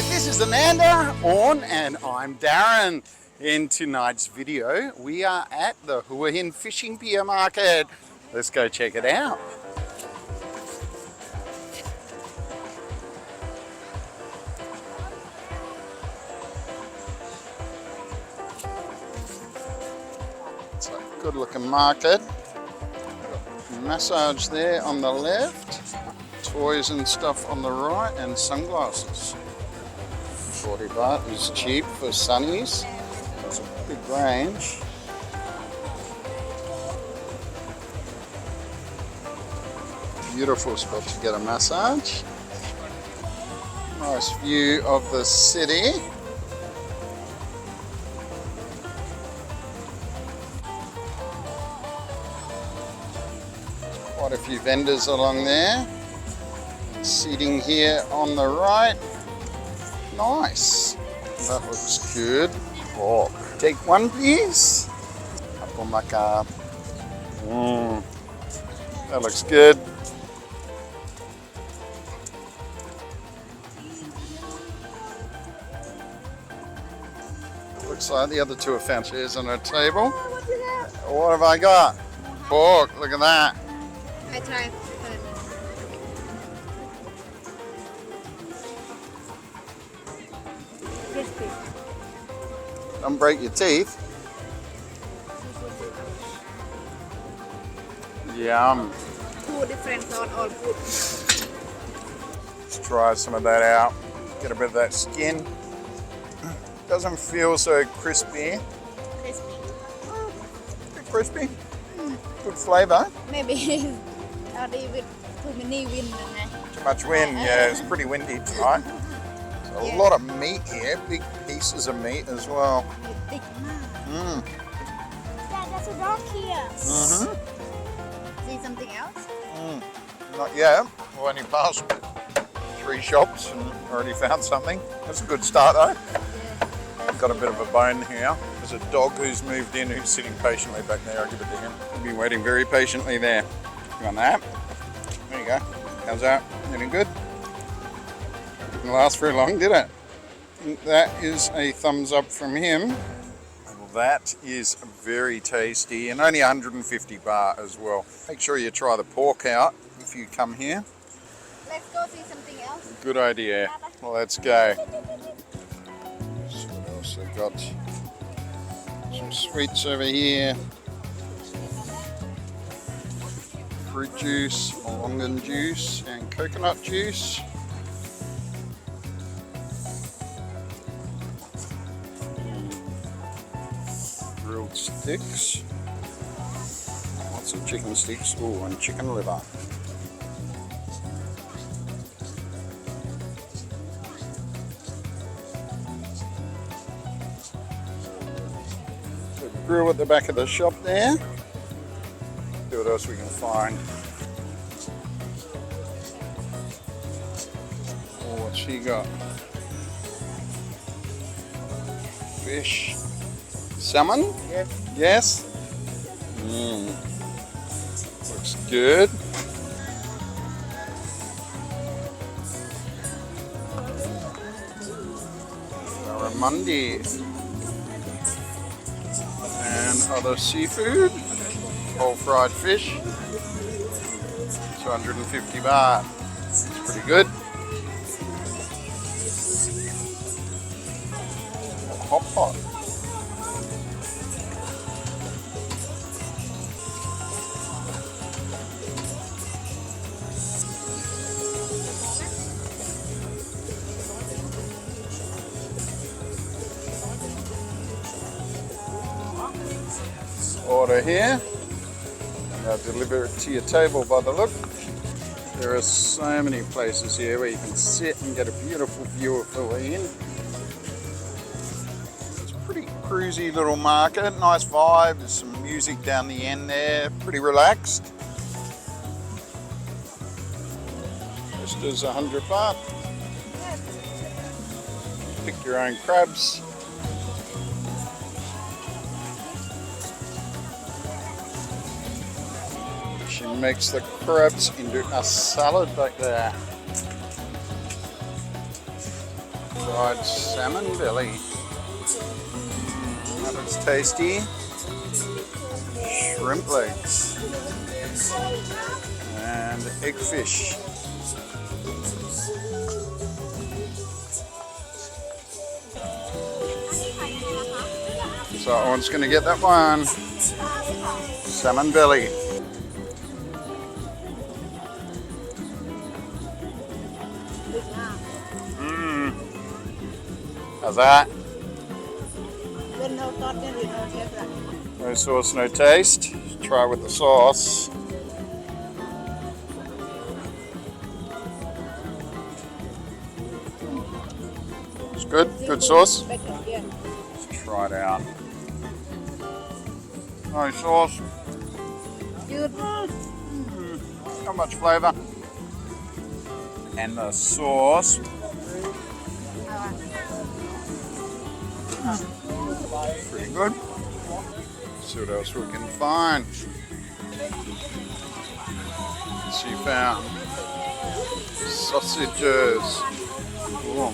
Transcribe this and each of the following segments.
this is Ananda on and I'm Darren. In tonight's video, we are at the Hua Hin fishing pier market. Let's go check it out. It's a good looking market. Massage there on the left. Toys and stuff on the right and sunglasses. 40 baht is cheap for sunnies. It's a big range. Beautiful spot to get a massage. Nice view of the city. Quite a few vendors along there. Seating here on the right. Nice. That looks good. Oh, take one, please. Apple maca. That looks good. Looks like the other two are found chairs on a table. What have I got? Pork. Look at that. I tried. Crispy. Don't break your teeth. Yum. Two different sort of food. Let's try some of that out. Get a bit of that skin. Doesn't feel so crispy. Crispy. Bit crispy. Good flavour. Maybe not even too many wind. Too much wind. Yeah, it's pretty windy tonight. So a lot of meat here. Big pieces of meat as well. Thick. Mm. Dad, there's a dog here. See something else? Not yet. We've only passed 3 shops and already found something. That's a good start though. I've got a bit of a bone here. There's a dog who's moved in who's sitting patiently back there. I'll give it to him. He'll be waiting very patiently there. You want that? There you go. How's that? Any good? Didn't last very long, did it? I think that is a thumbs up from him. Well, that is very tasty and only 150 baht as well. Make sure you try the pork out if you come here. Let's go see something else. Good idea. Well, let's go. So what else I've got? Some sweets over here. Fruit juice, longan juice and coconut juice. Grilled sticks. Lots of chicken sticks. Oh, and chicken liver. Grill at the back of the shop there. See what else we can find. Oh, what's she got? Fish. Salmon? Yes. Looks good. Barramundi. And other seafood, whole fried fish, 250 baht. It's pretty good. Hot pot. Order here, and they'll deliver it to your table by the look. There are so many places here where you can sit and get a beautiful view of Hua Hin. It's a pretty cruisy little market, nice vibe, there's some music down the end there, pretty relaxed. Just as 100 baht. Pick your own crabs. She makes the crabs into a salad back there. So Fried salmon belly. That looks tasty. Shrimp legs. And eggfish. So one's going to get that one. Salmon belly. How's that? No sauce, no taste. Try it with the sauce. It's good. Good sauce. Let's try it out. No sauce. Not much flavour. And the sauce. Pretty good. See what else we can find. She found sausages. Ooh.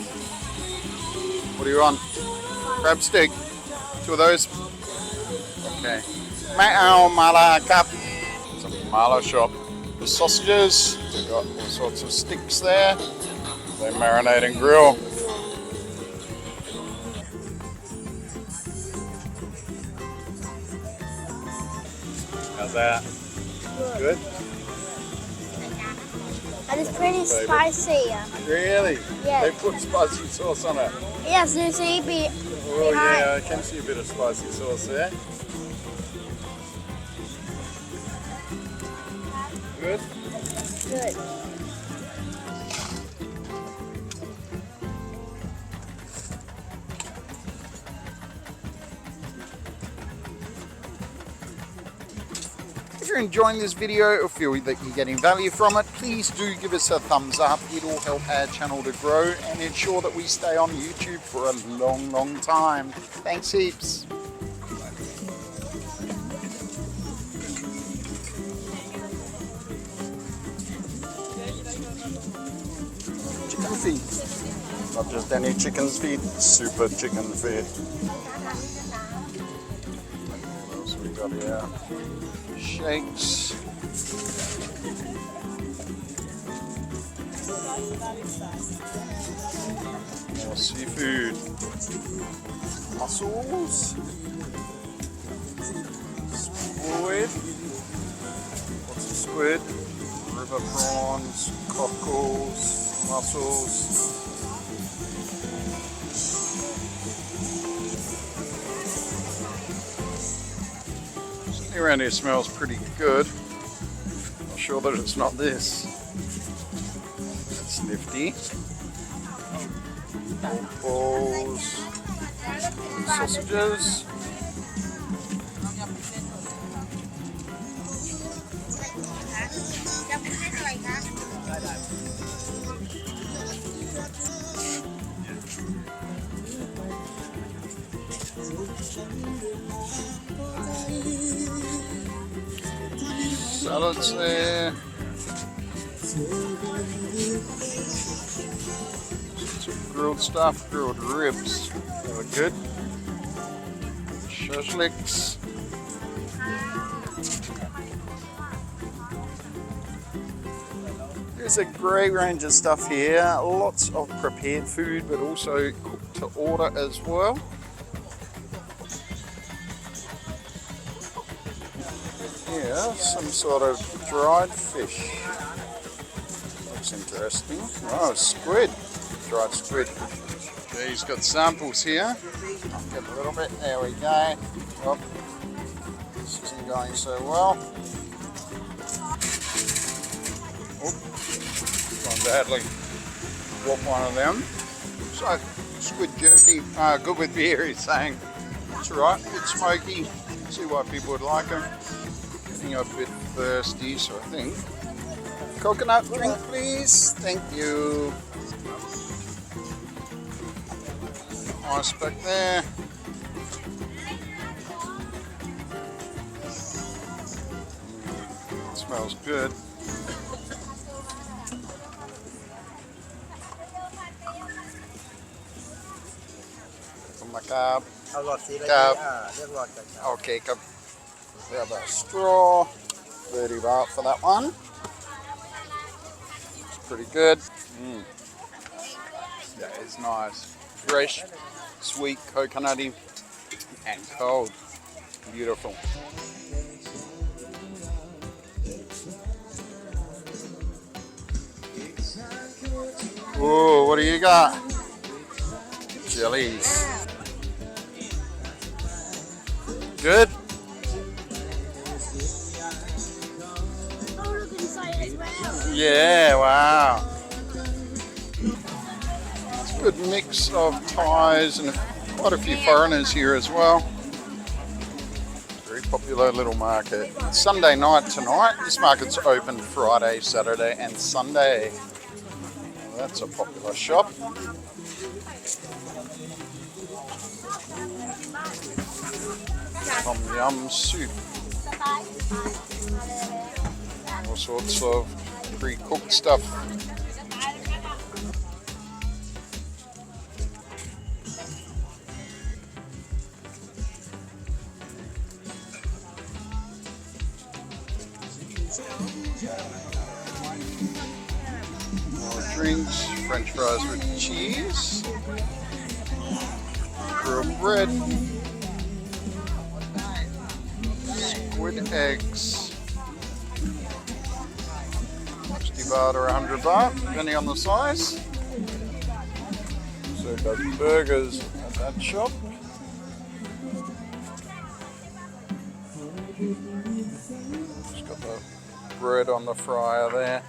What do you want? Crab stick. 2 of those. Okay. Ma'au mala cup. It's a mala shop. The sausages. They've got all sorts of sticks there. They marinate and grill. How's that? Good? And it's pretty spicy. Really? Yes. They put spicy sauce on it. Yes, you see Oh yeah, I can see a bit of spicy sauce there. Good? Good. If you're enjoying this video or feel that you're getting value from it, please do give us a thumbs up. It'll help our channel to grow and ensure that we stay on YouTube for a long, long time. Thanks heaps. Chicken feet. Not just any chicken's feet, super chicken feet. What else we got here? Shakes. More seafood. Mussels. Squid. What's a squid? River prawns, cockles, mussels. Around here smells pretty good. Not sure that it's not this. That's nifty. Balls, sausages. Salads there. Some grilled stuff, grilled ribs. They look good. Shashliks. There's a great range of stuff here. Lots of prepared food, but also cooked to order as well. Here, some sort of dried fish. Looks interesting. Oh, squid. Dried squid. Okay, he's got samples here. I'll get a little bit. There we go. Oh, this isn't going so well. Oh, gone badly. Got one of them. So, squid jerky. Good with beer, he's saying. It's alright, it's smoky. See why people would like them. Getting a bit thirsty, so I think. Coconut drink, please. Thank you. Ice back there. It smells good. ครับ เอาหลอดสีอะไร ครั ดี บ เลือกหลอดจาก Okay,ครับ. We have a straw. 30 baht for that one. It's pretty good. Yeah, it's nice. Fresh, sweet, coconutty, and cold. Beautiful. Ooh, what do you got? Jellies. Good? Oh, look inside as well. Yeah, wow. It's a good mix of Thais and quite a few foreigners here as well. Very popular little market. Sunday night tonight. This market's open Friday, Saturday and Sunday. Well, that's a popular shop. Tom yum soup. All sorts of pre-cooked stuff. More drinks, French fries with cheese, grilled bread, squid eggs. 60 baht or 100 baht, depending on the size. So it does burgers at that shop. Just got the bread on the fryer there.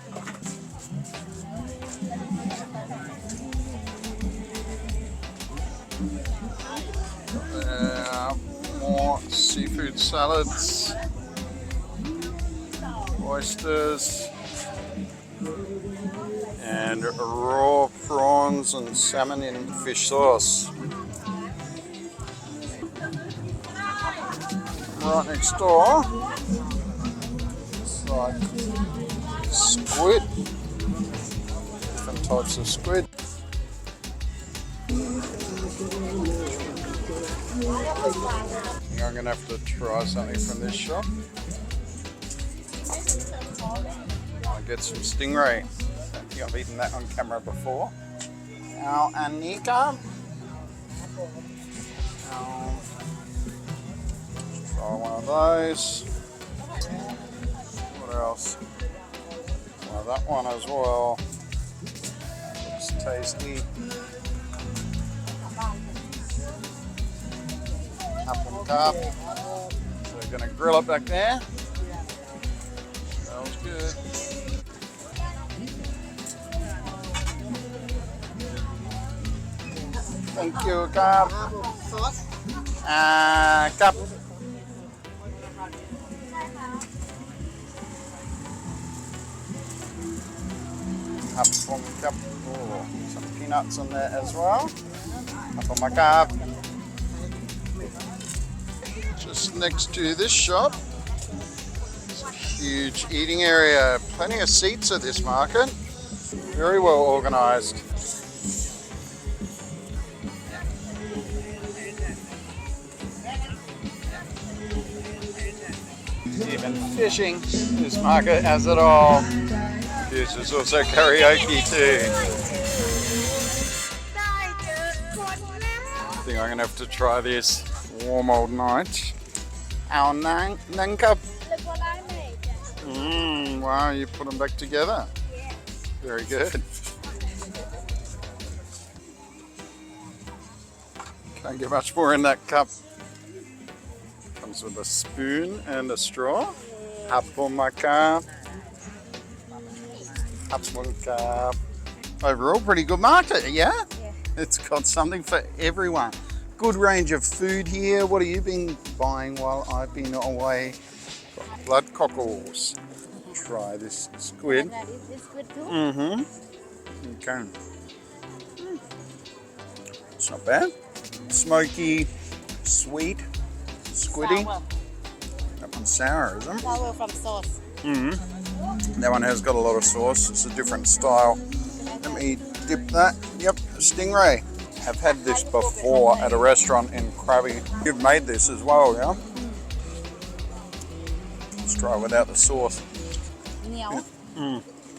More seafood salads, oysters, and raw prawns and salmon in fish sauce. Right next door, it's like squid, different types of squid. I'm going to have to try something from this shop. I'll get some stingray. I think I've eaten that on camera before. Now, Anika. Try one of those. What else? Well, that one as well. Looks tasty. Apple cup. So we're going to grill it back there. Smells good. Thank you, cup. Cup. Apple cup. Oh, some peanuts in there as well. Apple cup. Just next to this shop, it's a huge eating area. Plenty of seats at this market. Very well organised. Even fishing. This market has it all. This is also karaoke too. I think I'm going to have to try this. Warm old night. Our nang cup. Wow, you put them back together. Yeah. Very good. Can't get much more in that cup. Comes with a spoon and a straw. Apple cup. Apple cup. Overall, pretty good market, yeah? Yeah. It's got something for everyone. Good range of food here. What have you been buying while I've been away? Got blood cockles. Try this squid. It's good too. Okay. It's not bad. Smoky, sweet, squiddy. Sour. That one's sour, isn't it? Sour from sauce. That one has got a lot of sauce. It's a different style. Let me dip that. Yep, stingray. have had this before at a restaurant in Krabi. You've made this as well, yeah? Let's try it without the sauce.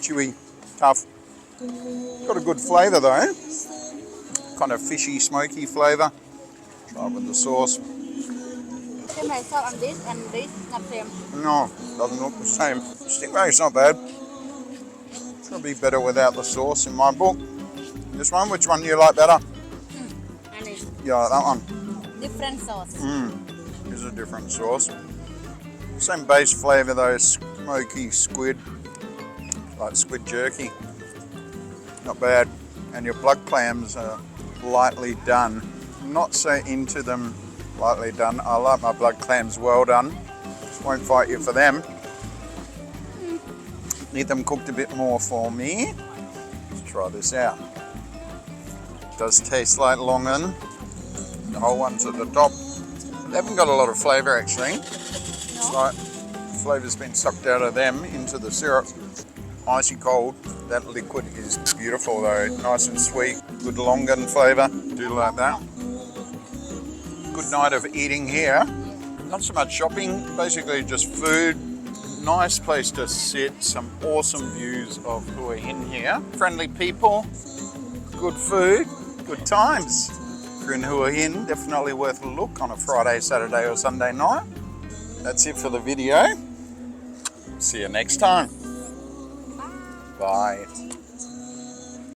Chewy, tough. Got a good flavour though. Kind of fishy, smoky flavour. Try it with the sauce. Same like salt on this and this, not same. No, doesn't look the same. Stingray's not bad. Probably better without the sauce in my book. This one, which one do you like better? And it's Yeah, like that one. different sauce. Is a different sauce. Same base flavour though, smoky squid, like squid jerky. Not bad. And your blood clams are lightly done. Not so into them lightly done. I like my blood clams well done. Just won't fight you for them. Need them cooked a bit more for me. Let's try this out. Does taste like longan. The whole one's at the top. They haven't got a lot of flavour actually. It's like the flavour's been sucked out of them into the syrup. Icy cold. That liquid is beautiful though. Nice and sweet. Good longan flavour. Do like that. Good night of eating here. Not so much shopping. Basically just food. Nice place to sit. Some awesome views of Hua Hin here. Friendly people. Good food. Good times. If you're in Hua Hin, definitely worth a look on a Friday, Saturday or Sunday night. That's it for the video. See you next time. Bye.